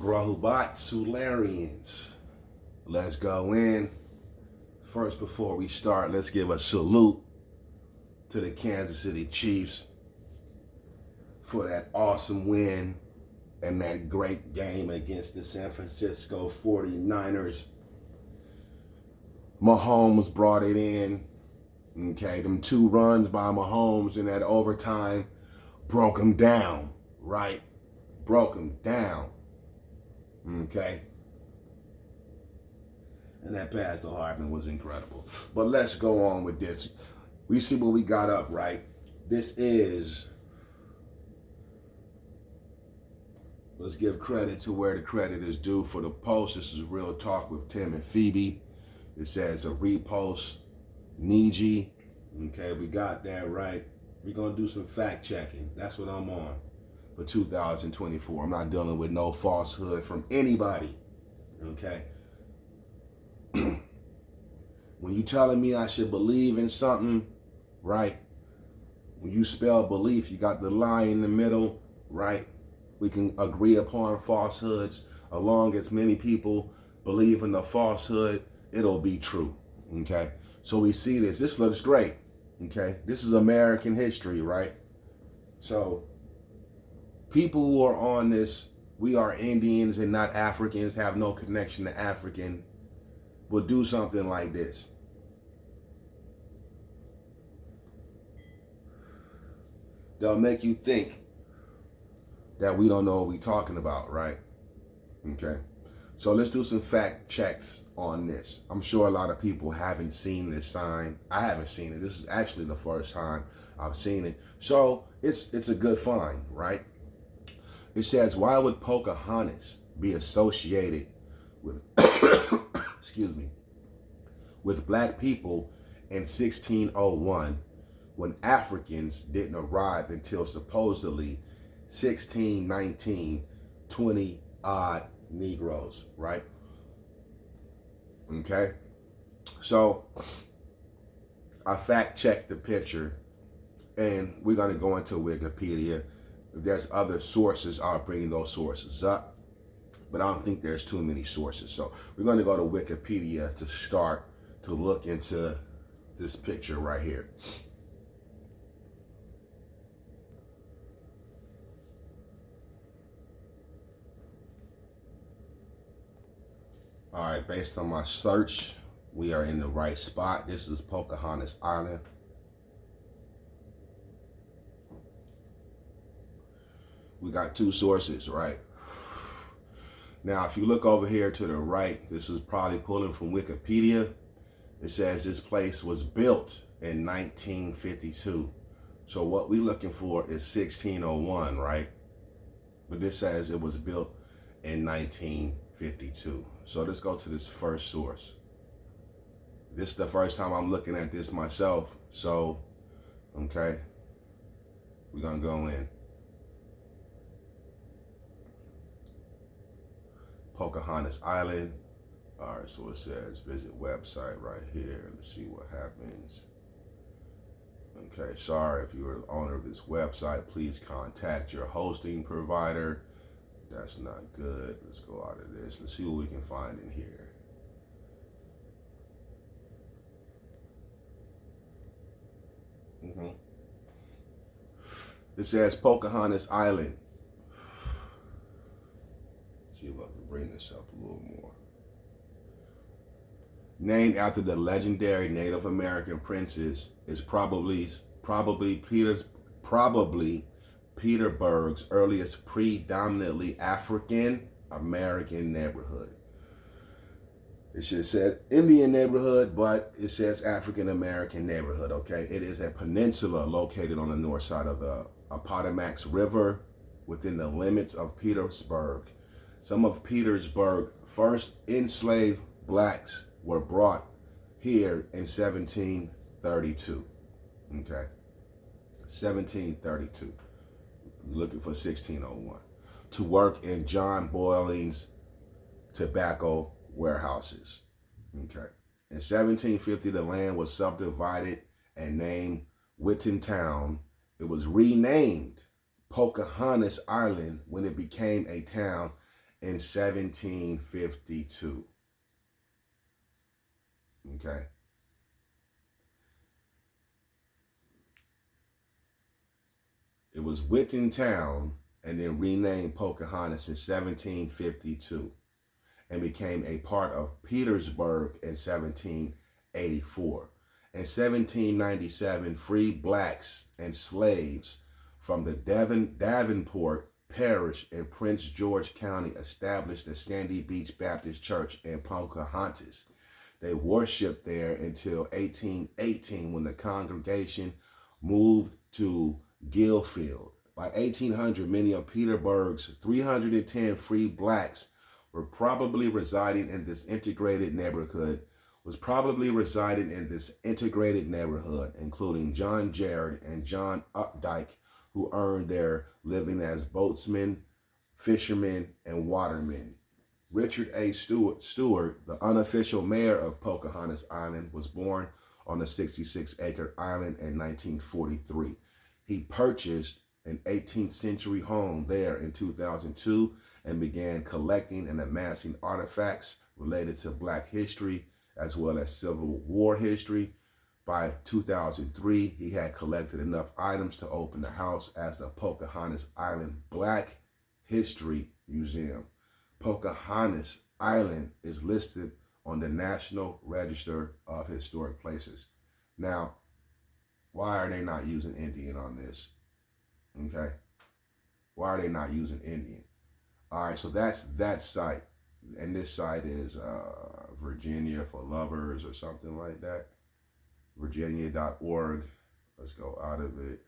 Rahubat Solarians. Let's go in. First, before we start, let's give a salute to the Kansas City Chiefs for that awesome win and that great game against the San Francisco 49ers. Mahomes brought it in. Okay, them 2 runs by Mahomes in that overtime broke him down, right? Broke him down. Okay. And that pass to Hardman was incredible. But let's go on with this. We see what we got up, right? This is, let's give credit to where the credit is due for the post. This is Real Talk with Tim and Phoebe. It says a repost, Niji. Okay, we got that right. We're going to do some fact checking. That's what I'm on for 2024. I'm not dealing with no falsehood from anybody. Okay. When you telling me I should believe in something, right? When you spell belief, you got the line in the middle, right? We can agree upon falsehoods. As long as many people believe in the falsehood, it'll be true, okay? So we see this. This looks great, okay? This is American history, right? So people who are on this, we are Indians and not Africans, have no connection to African, will do something like this. They'll make you think that we don't know what we're talking about, right? Okay. So let's do some fact checks on this. I'm sure a lot of people haven't seen this sign. I haven't seen it. This is actually the first time I've seen it. So it's a good find, right? It says, why would Pocahontas be associated with excuse me, with black people in 1601 when Africans didn't arrive until supposedly 1619, 20 odd Negroes, right? Okay. So I fact checked the picture and we're going to go into Wikipedia. If there's other sources, I'll bring those sources up. But I don't think there's too many sources. So we're going to go to Wikipedia to start to look into this picture right here. All right, based on my search, we are in the right spot. This is Pocahontas Island. We got 2 sources, right? Now, if you look over here to the right, this is probably pulling from Wikipedia. It says this place was built in 1952. So what we're looking for is 1601, right? But this says it was built in 1952. So let's go to this first source. This is the first time I'm looking at this myself. So, okay, we're going to go in. Pocahontas Island. All right, so it says visit website right here. Let's see what happens. Okay, sorry if you're the owner of this website, please contact your hosting provider. That's not good. Let's go out of this. Let's see what we can find in here. It says Pocahontas Island. See if I can bring this up a little more. Named after the legendary Native American princess, is probably Petersburg's earliest predominantly African American neighborhood. It should have said Indian neighborhood, but it says African American neighborhood, okay? It is a peninsula located on the north side of the Appomattox River within the limits of Petersburg. Some of Petersburg's first enslaved blacks were brought here in 1732, okay? 1732. Looking for 1601. To work in John Boyling's tobacco warehouses. Okay. In 1750, the land was subdivided and named Whitton Town. It was renamed Pocahontas Island when it became a town in 1752. Okay. It was Witten Town and then renamed Pocahontas in 1752 and became a part of Petersburg in 1784. In 1797, free blacks and slaves from the Davenport Parish in Prince George County established the Sandy Beach Baptist Church in Pocahontas. They worshiped there until 1818 when the congregation moved to Gillfield. By 1800, many of Petersburg's 310 free blacks were probably residing in this integrated neighborhood, including John Jared and John Updike, who earned their living as boatsmen, fishermen, and watermen. Richard A. Stewart, the unofficial mayor of Pocahontas Island, was born on the 66-acre island in 1943. He purchased an 18th century home there in 2002 and began collecting and amassing artifacts related to Black history as well as Civil War history. By 2003, he had collected enough items to open the house as the Pocahontas Island Black History Museum. Pocahontas Island is listed on the National Register of Historic Places. Now, why are they not using Indian on this? Okay. Why are they not using Indian? All right, so that's that site. And this site is Virginia for Lovers or something like that. Virginia.org. Let's go out of it.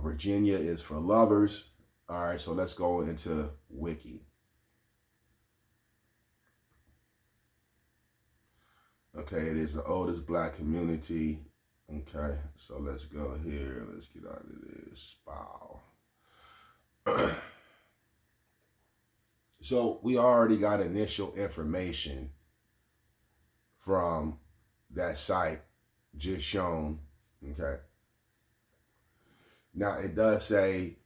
Virginia is for lovers. All right, so let's go into Wiki. Okay, it is the oldest Black community. Okay, so let's go here. Let's get out of this. Wow. So we already got initial information from that site just shown. Okay. Now it does say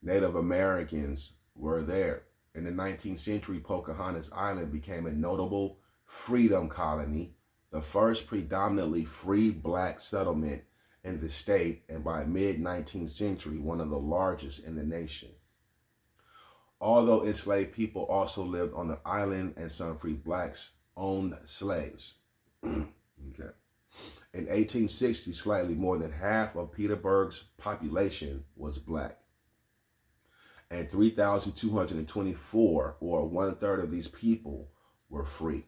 Native Americans were there. In the 19th century, Pocahontas Island became a notable freedom colony, the first predominantly free Black settlement in the state, and by mid-19th century, one of the largest in the nation. Although enslaved people also lived on the island and some free Blacks owned slaves. Okay. In 1860, slightly more than half of Petersburg's population was Black. And 3,224, or 1/3 of these people, were free.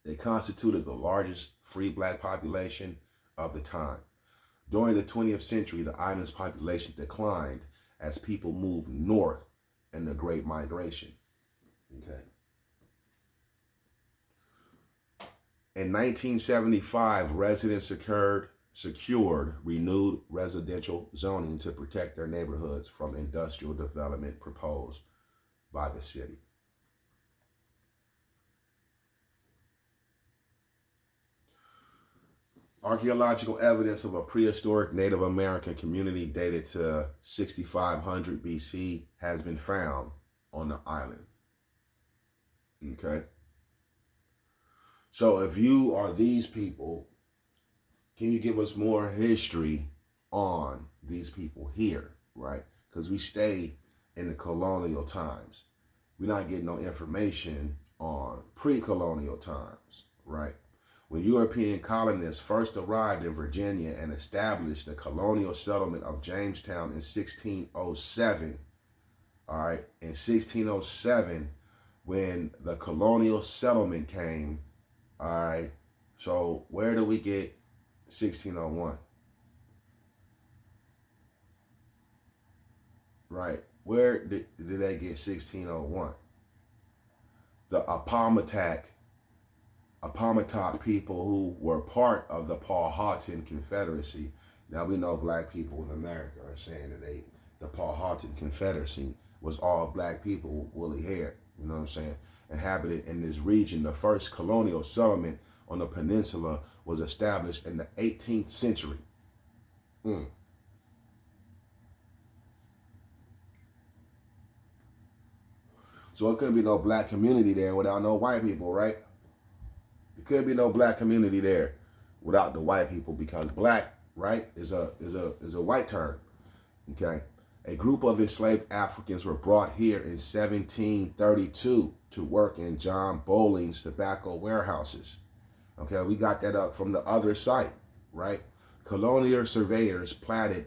They constituted the largest free Black population of the time. During the 20th century, the island's population declined as people moved north in the Great Migration. Okay. In 1975, residents secured renewed residential zoning to protect their neighborhoods from industrial development proposed by the city. Archaeological evidence of a prehistoric Native American community dated to 6500 BC has been found on the island. Okay. So if you are these people, can you give us more history on these people here, right? Because we stay in the colonial times. We're not getting no information on pre-colonial times, right? When European colonists first arrived in Virginia and established the colonial settlement of Jamestown in 1607, all right, in 1607, when the colonial settlement came, all right, so where do we get 1601? Right, where did they get 1601? The Appomattox people who were part of the Powhatan Confederacy. Now we know Black people in America are saying that the Powhatan Confederacy was all Black people with woolly hair, you know what I'm saying, inhabited in this region. The first colonial settlement on the peninsula was established in the 18th century. So it couldn't be no black community there without no white people, right? There couldn't be no black community there without the white people, because black, right, is a white term. Okay. A group of enslaved Africans were brought here in 1732 to work in John Bowling's tobacco warehouses. Okay, we got that up from the other site, right? Colonial surveyors platted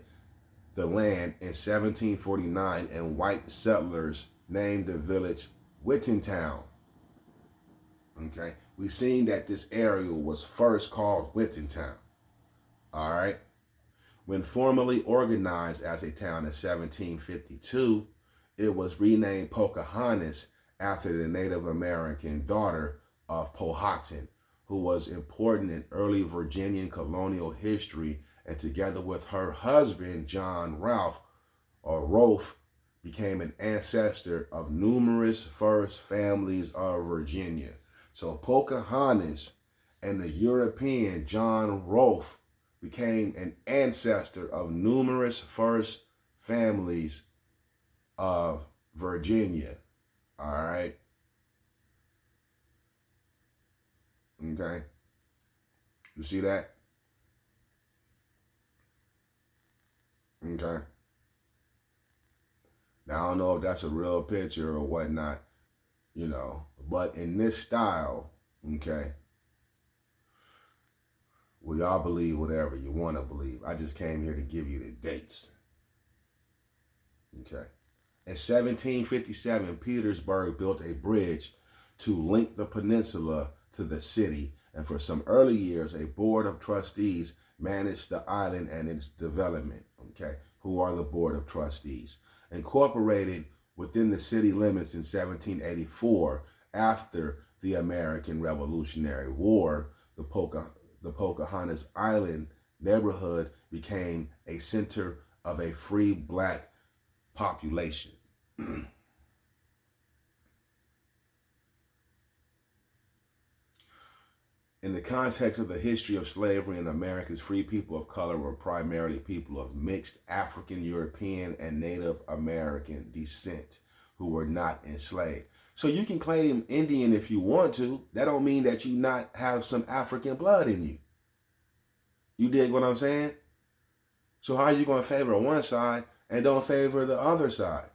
the land in 1749, and white settlers named the village Whittingtown. Okay, we've seen that this area was first called Whittingtown. All right. When formally organized as a town in 1752, it was renamed Pocahontas after the Native American daughter of Powhatan, who was important in early Virginian colonial history, and together with her husband, John Rolfe, became an ancestor of numerous first families of Virginia. So Pocahontas and the European John Rolfe became an ancestor of numerous first families of Virginia. All right. Okay. You see that? Okay. Now, I don't know if that's a real picture or whatnot, but in this style, okay, well, y'all believe whatever you want to believe. I just came here to give you the dates. Okay. In 1757, Petersburg built a bridge to link the peninsula to the city, and for some early years, a board of trustees managed the island and its development. Okay. Who are the board of trustees? Incorporated within the city limits in 1784, after the American Revolutionary War, the Pocahontas Island neighborhood became a center of a free black population. In the context of the history of slavery in America's free people of color were primarily people of mixed African, European, and Native American descent who were not enslaved. So you can claim Indian if you want to. That don't mean that you not have some African blood in you. You dig what I'm saying? So how are you going to favor one side and don't favor the other side?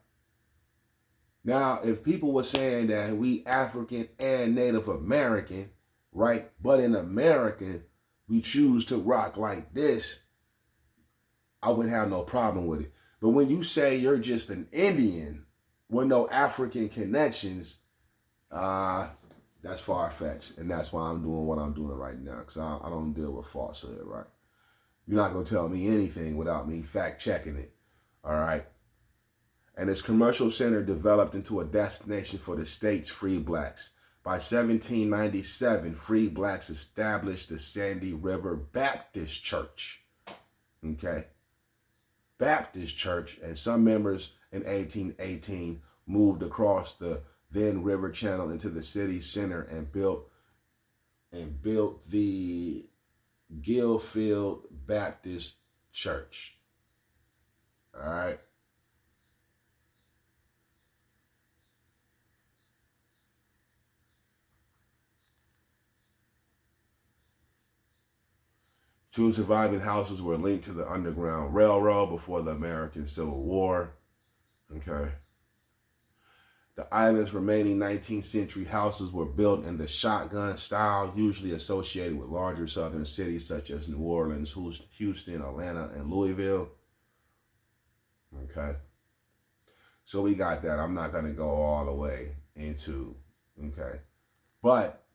Now, if people were saying that we African and Native American, right, but in America, we choose to rock like this, I wouldn't have no problem with it. But when you say you're just an Indian with no African connections, that's far-fetched. And that's why I'm doing what I'm doing right now, because I don't deal with falsehood, right? You're not going to tell me anything without me fact-checking it, all right? And this commercial center developed into a destination for the state's free blacks. By 1797, free blacks established the Sandy River Baptist Church. Okay? Baptist Church, and some members in 1818 moved across the then river channel into the city center and built the Gilfield Baptist Church. All right? Two surviving houses were linked to the Underground Railroad before the American Civil War. Okay. The island's remaining 19th century houses were built in the shotgun style, usually associated with larger southern cities such as New Orleans, Houston, Atlanta, and Louisville. Okay. So we got that. I'm not going to go all the way into, okay. But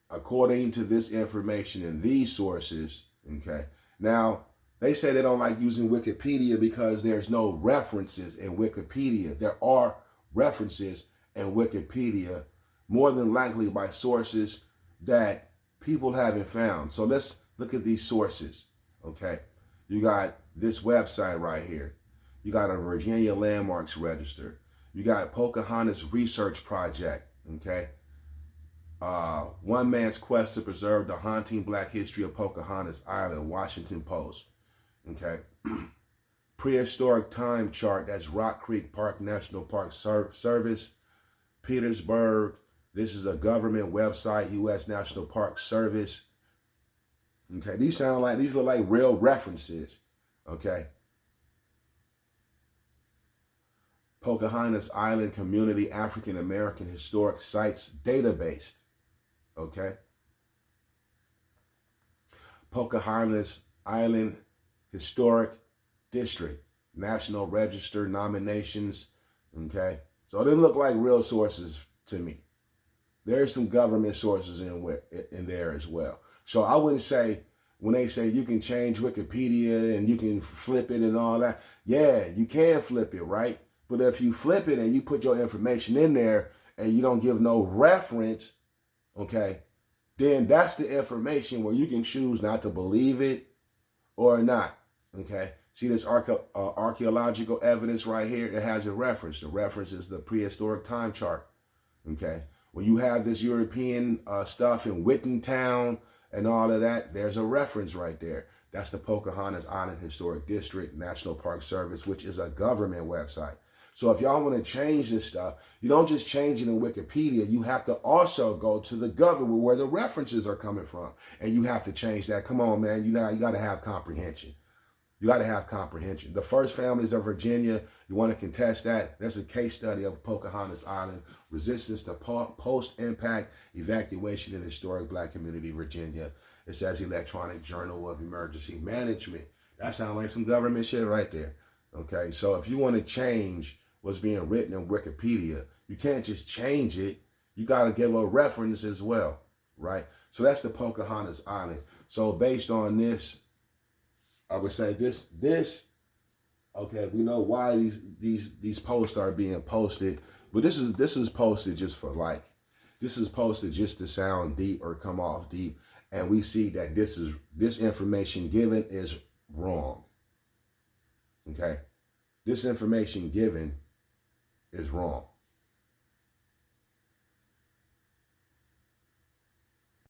according to this information in these sources, okay, now they say they don't like using Wikipedia because there's no references in Wikipedia. There are references in Wikipedia, more than likely by sources that people haven't found. So let's look at these sources, okay? You got this website right here. You got a Virginia Landmarks Register. You got Pocahontas Research Project, okay? One Man's Quest to Preserve the Haunting Black History of Pocahontas Island, Washington Post, okay? Prehistoric Time Chart, that's Rock Creek Park National Park Service, Petersburg. This is a government website, U.S. National Park Service. Okay, these look like real references. Okay. Pocahontas Island Community African American Historic Sites Database. Okay. Pocahontas Island Historic District, National Register nominations. Okay. So it didn't look like real sources to me. There's some government sources in there as well. So I wouldn't say, when they say you can change Wikipedia and you can flip it and all that, yeah, you can flip it, right? But if you flip it and you put your information in there and you don't give no reference, okay, then that's the information where you can choose not to believe it or not, okay? See this archaeological evidence right here? It has a reference. The reference is the prehistoric time chart, okay? When you have this European stuff in Wittentown and all of that, there's a reference right there. That's the Pocahontas Island Historic District, National Park Service, which is a government website. So if y'all want to change this stuff, you don't just change it in Wikipedia. You have to also go to the government where the references are coming from. And you have to change that. Come on, man. You got to have comprehension. You got to have comprehension. The First Families of Virginia, you want to contest that? That's a case study of Pocahontas Island, resistance to post-impact evacuation in historic Black community, Virginia. It says Electronic Journal of Emergency Management. That sounds like some government shit right there. Okay, so if you want to change what's being written in Wikipedia, you can't just change it. You got to give a reference as well, right? So that's the Pocahontas Island. So based on this, I would say this, okay, we know why these posts are being posted, but this is posted just for like, this is posted just to sound deep or come off deep, and we see that this information given is wrong. Okay, this information given is wrong.